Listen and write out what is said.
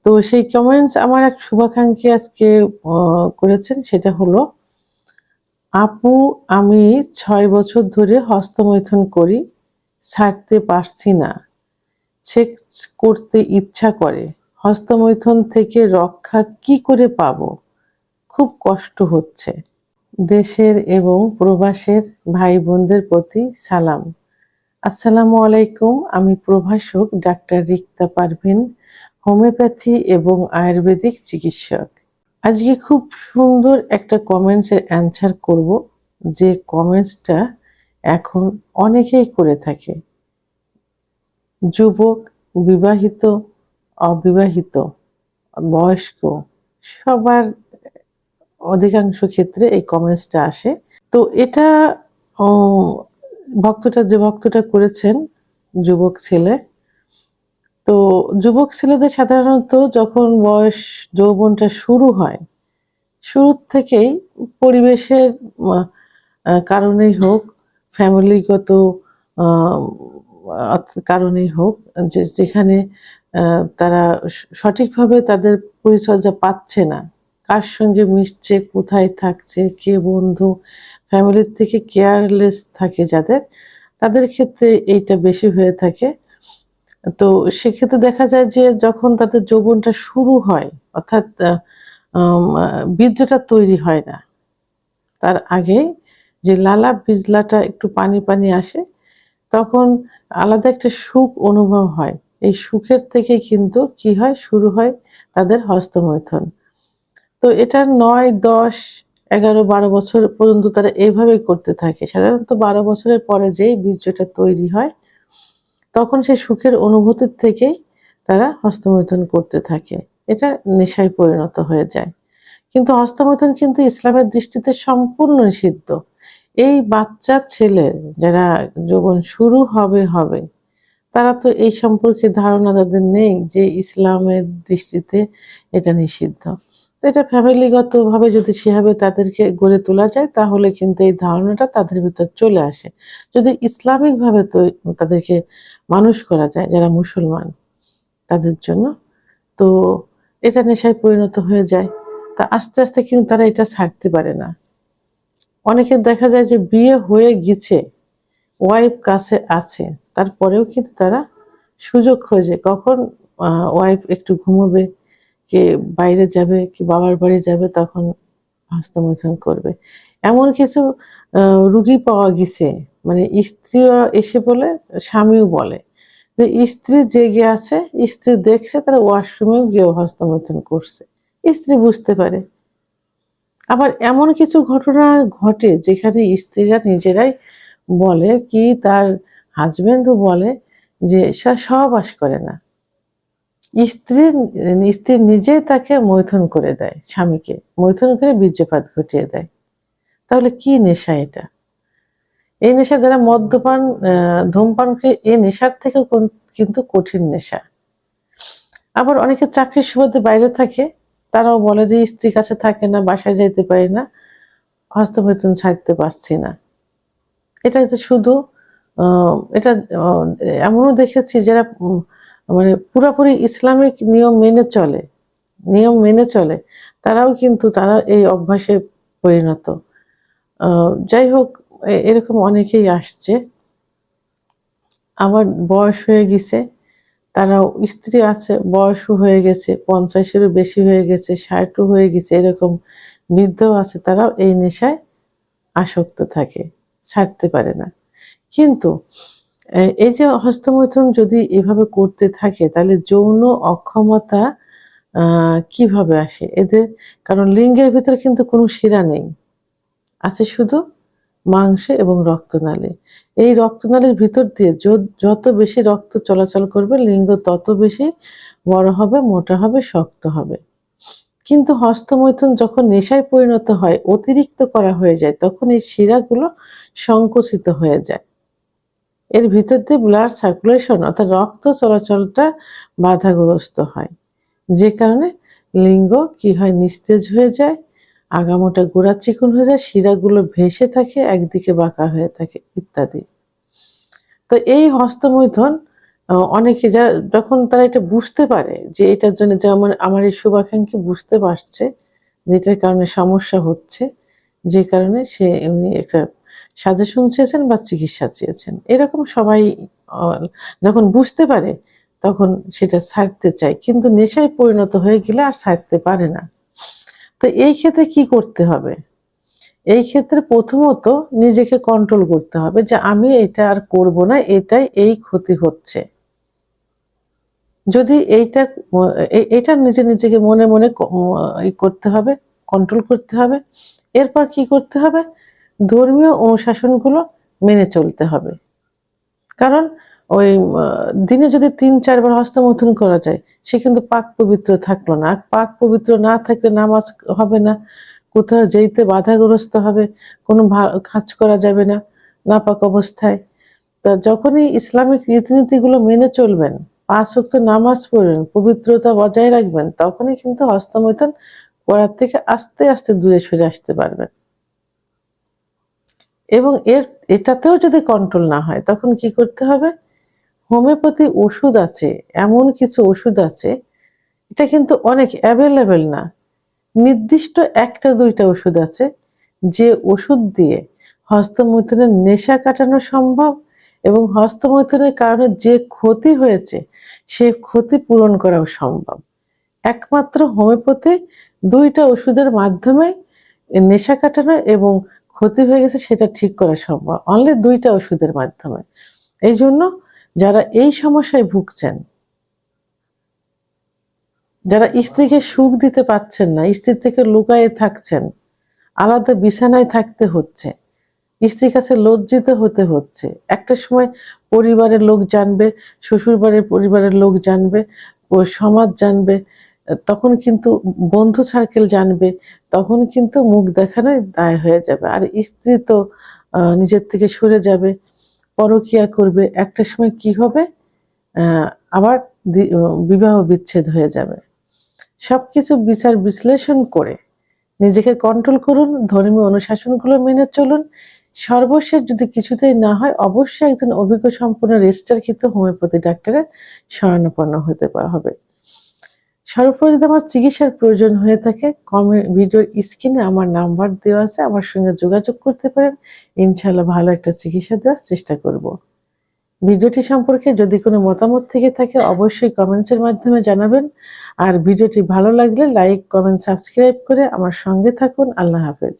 তো সেই কমেন্টস আমার এক শুভাকাঙ্ক্ষী আজকে করেছেন, সেটা হলো, আপু আমি 6 বছর ধরে হস্তমৈথুন করি, ছাড়তে পারছি না, সেক্স করতে ইচ্ছা করে, হস্তমৈথুন থেকে রক্ষা কি করে পাবো, খুব কষ্ট হচ্ছে। দেশের এবং প্রবাসের ভাই বোনদের প্রতি সালাম। আসসালামু আলাইকুম। আমি প্রভাষক ডাক্তার রিক্তা পারভিন, হোমিওপ্যাথি এবং আয়ুর্বেদিক চিকিৎসক। আজকে খুব সুন্দর একটা কমেন্টসের অ্যান্সার করব, যে কমেন্টসটা এখন অনেকেই করে থাকে। যুবক, বিবাহিত, অবিবাহিত, বয়স্ক, সবার অধিকাংশ ক্ষেত্রে এই কমেন্টসটা আসে। তো এটা ভক্তটা করেছেন যুবক ছেলে। তো যুবক ছেলেদের সাধারণত যখন বয়স যৌবনটা শুরু হয়, শুরুর থেকেই পরিবেশের কারণেই হোক, ফ্যামিলিগত কারণেই হোক, যেখানে তারা সঠিকভাবে তাদের পরিচর্যা পাচ্ছে না, কার সঙ্গে মিশছে, কোথায় থাকছে, কে বন্ধু, ফ্যামিলির থেকে কেয়ারলেস থাকে যাদের, তাদের ক্ষেত্রে এইটা বেশি হয়ে থাকে। তো সেক্ষেত্রে দেখা যায় যে যখন তাদের যৌবনটা শুরু হয়, অর্থাৎ বীর্যটা তৈরি হয় না, তার আগে যে লালা বিজলাটা একটু পানি পানি আসে, তখন আলাদা একটা সুখ অনুভব হয়। এই সুখের থেকে কিন্তু কি হয়, শুরু হয় তাদের হস্তমৈথুন। তো এটা 9, 10, 11, 12 বছর পর্যন্ত তারা এইভাবেই করতে থাকে। সাধারণত 12 বছরের পরে যেই বীর্যটা তৈরি হয়, তখন সেই সুখের অনুভূতির থেকেই তারা হস্তমৈথুন করতে থাকে। এটা নেশায় পরিণত হয়ে যায়। কিন্তু হস্তমৈথুন কিন্তু ইসলামের দৃষ্টিতে সম্পূর্ণ নিষিদ্ধ। এই বাচ্চা ছেলে যারা যৌবন শুরু হবে, তারা তো এই সম্পর্কে ধারণা তাদের নেই যে ইসলামের দৃষ্টিতে এটা নিষিদ্ধ। তো এটা ফ্যামিলিগতভাবে যদি সেভাবে তাদেরকে গড়ে তোলা যায়, তাহলে কিন্তু এই ধারণাটা তাদের ভিতর চলে আসে। যদি ইসলামিকভাবে তো তাদেরকে মানুষ করা যায়, যারা মুসলমান তাদের জন্য, তো এটা নেশায় পরিণত হয়ে যায়। তা আস্তে আস্তে কিন্তু তারা এটা ছাড়তে পারে না। অনেকের দেখা যায় যে বিয়ে হয়ে গেছে, ওয়াইফ কাছে আছে, তারপরেও কিন্তু তারা সুযোগ খোঁজে কখন ওয়াইফ একটু ঘুমোবে, কে বাইরে যাবে, কি বাবার বাড়ি যাবে, তখন হস্তমৈথুন করবে। এমন কিছু রুগী পাওয়া গেছে, মানে স্ত্রীও এসে বলে, স্বামীও বলে যে স্ত্রী জেগে আছে, স্ত্রী দেখছে, তারা ওয়াশরুমেও গিয়ে হস্তমৈথুন করছে, স্ত্রী বুঝতে পারে। আবার এমন কিছু ঘটনা ঘটে যেখানে স্ত্রীরা নিজেরাই বলে, কি তার হাজবেন্ডও বলে যে সে সহবাস করে না, স্ত্রী স্ত্রী নিজেই তাকে মৈথুন করে দেয়, স্বামীকে মৈথুন করে বীর্যপাত ঘটিয়ে দেয়। তাহলে কি নেশা এটা? এই নেশা যারা মদ্যপান, ধূমপান করে, এই নেশার থেকেও কিন্তু কঠিন নেশা। আবার অনেকে চাকরির সুবাদে বাইরে থাকে, তারাও বলে যে স্ত্রীর কাছে থাকে না, বাসায় যাইতে পারি না, হস্তমৈথুন ছাড়তে পারছি না। এটা যে শুধু এটা এমনও দেখেছি যারা মানে পুরাপুরি ইসলামিক নিয়ম মেনে চলে, তারাও কিন্তু তারা এই অভ্যাসে পরিণত। যাই হোক, এরকম অনেকেই আসছে। আবার বয়স হয়ে গেছে, তারাও, স্ত্রী আছে, বয়সও হয়ে গেছে, 50-এরও বেশি হয়ে গেছে, 60ও হয়ে গেছে, এরকম বৃদ্ধও আছে, তারাও এই নেশায় আসক্ত থাকে, ছাড়তে পারে না। কিন্তু এই যে হস্তমৈথুন যদি এভাবে করতে থাকে, তাহলে যৌন অক্ষমতা কিভাবে আসে এদের? কারণ লিঙ্গের ভিতরে কিন্তু কোনো শিরা নেই, আছে শুধু মাংস এবং রক্তনালী। এই রক্তনালীর ভিতর দিয়ে যত বেশি রক্ত চলাচল করবে, লিঙ্গ তত বেশি বড় হবে, মোটা হবে, শক্ত হবে। কিন্তু হস্তমৈথুন যখন নেশায় পরিণত হয়, অতিরিক্ত করা হয়ে যায়, তখন এই শিরাগুলো সংকুচিত হয়ে যায়। এর ভিতর দিয়ে ব্লাড সার্কুলেশন, অর্থাৎ রক্ত চলাচলটা বাধাগ্রস্ত হয়, যে কারণে লিঙ্গ কি হয়, নিস্তেজ হয়ে যায়, আগামোটা গোড়া চিকন হয়ে যায়, শিরাগুলো ভেসে থাকে, একদিকে বাঁকা হয়ে থাকে, ইত্যাদি। তো এই হস্তমৈথুন অনেকে যখন তারা এটা বুঝতে পারে যে এটার জন্য, যেমন আমার এই শুভাকাঙ্ক্ষী বুঝতে পারছে যেটার কারণে সমস্যা হচ্ছে, যে কারণে সে এমনি একটা সাজেশন চেয়েছেন বা চিকিৎসা চেয়েছেন। এরকম সবাই অ যখন বুঝতে পারে তখন সেটা ছাড়তে চায়। কিন্তু নেশায় পরিণত হয়ে গেলে আর ছাড়তে পারে না। তো এই ক্ষেত্রে কি করতে হবে? এই ক্ষেত্রে প্রথমত নিজেকে কন্ট্রোল করতে হবে যে আমি এটা আর করব না, এটাই এই ক্ষতি হচ্ছে। যদি এইটা এটা নিজেকে মনে, মনে করতে হবে, কন্ট্রোল করতে হবে। এরপর কি করতে হবে? ধর্মীয় অনুশাসনগুলো মেনে চলতে হবে। কারণ ওই দিনে যদি ৩-৪ বার হস্তমৈথুন করা যায়, সে কিন্তু পাক পবিত্র থাকলো না। আর পাক পবিত্র না থাকলে নামাজ হবে না, কোথাও যেতে বাধাগ্রস্ত হবে, কোনো কাজ করা যাবে না নাপাক অবস্থায়। তা যখনই ইসলামিক রীতিনীতিগুলো মেনে চলবেন, ৫ ওয়াক্ত নামাজ পড়বেন, পবিত্রতা বজায় রাখবেন, তখনই কিন্তু হস্তমৈথুন করার থেকে আস্তে, আস্তে দূরে সরে আসতে পারবেন। এবং এটাতেও যদি কন্ট্রোল না হয়, তখন কি করতে হবে? হোমিওপ্যাথি ওষুধ আছে, এমন কিছু ওষুধ আছে, এটা কিন্তু অনেক এভেইলেবল না। নির্দিষ্ট ১টা-২টা ওষুধ আছে, যে ওষুধ দিয়ে হস্তমৈথুনের নেশা কাটানো সম্ভব এবং হস্তমৈথুনের কারণে যে ক্ষতি হয়েছে, সে ক্ষতি পূরণ করাও সম্ভব। একমাত্র হোমিওপ্যাথি ২টা ওষুধের মাধ্যমে নেশা কাটানো এবং ক্ষতি হয়ে গেছে সেটা ঠিক করা সম্ভব। অনলি ২টা ওষুধের মাধ্যমে। এইজন্য যারা এই সমস্যায় ভুগছেন, যারা স্ত্রীকে সুখ দিতে পারছেন না, স্ত্রীর থেকে লুকায়ে থাকছেন, আলাদা বিছানায় থাকতে হচ্ছে, স্ত্রীর কাছে লজ্জিত হতে হচ্ছে। একটা সময় পরিবারের লোক জানবে, শ্বশুরবাড়ির পরিবারের লোক জানবে, সমাজ জানবে, তখন কিন্তু বন্ধু সার্কেল জানবে, তখন কিন্তু মুখ দেখানোই দায় হয়ে যাবে। আর স্ত্রী তো নিজের থেকে সরে যাবে, পরকীয়া করবে। একটা সময় কি হবে? আ আবার বিবাহ বিচ্ছেদ হয়ে যাবে। সবকিছু বিচার বিশ্লেষণ করে নিজেকে কন্ট্রোল করুন, ধর্মীয় অনুশাসনগুলো মেনে চলুন। সর্বশেষ যদি কিছুতেই না হয়, অবশ্যই একজন অভিজ্ঞ সম্পন্ন রেজিস্টারকৃত হোমিওপ্যাথি ডাক্তারের শরণাপন্ন হতে হবে। সর্বোপরি যদি আমার চিকিৎসার প্রয়োজন হয়ে থাকে, ভিডিওর স্ক্রিনে আমার নাম্বার দেওয়া আছে, আমার সঙ্গে যোগাযোগ করতে পারেন। ইনশাআল্লাহ ভালো একটা চিকিৎসা দেওয়ার চেষ্টা করব। ভিডিওটি সম্পর্কে যদি কোনো মতামত থেকে থাকে অবশ্যই কমেন্টসের মাধ্যমে জানাবেন। আর ভিডিওটি ভালো লাগলে লাইক, কমেন্ট, সাবস্ক্রাইব করে আমার সঙ্গে থাকুন। আল্লাহ হাফেজ।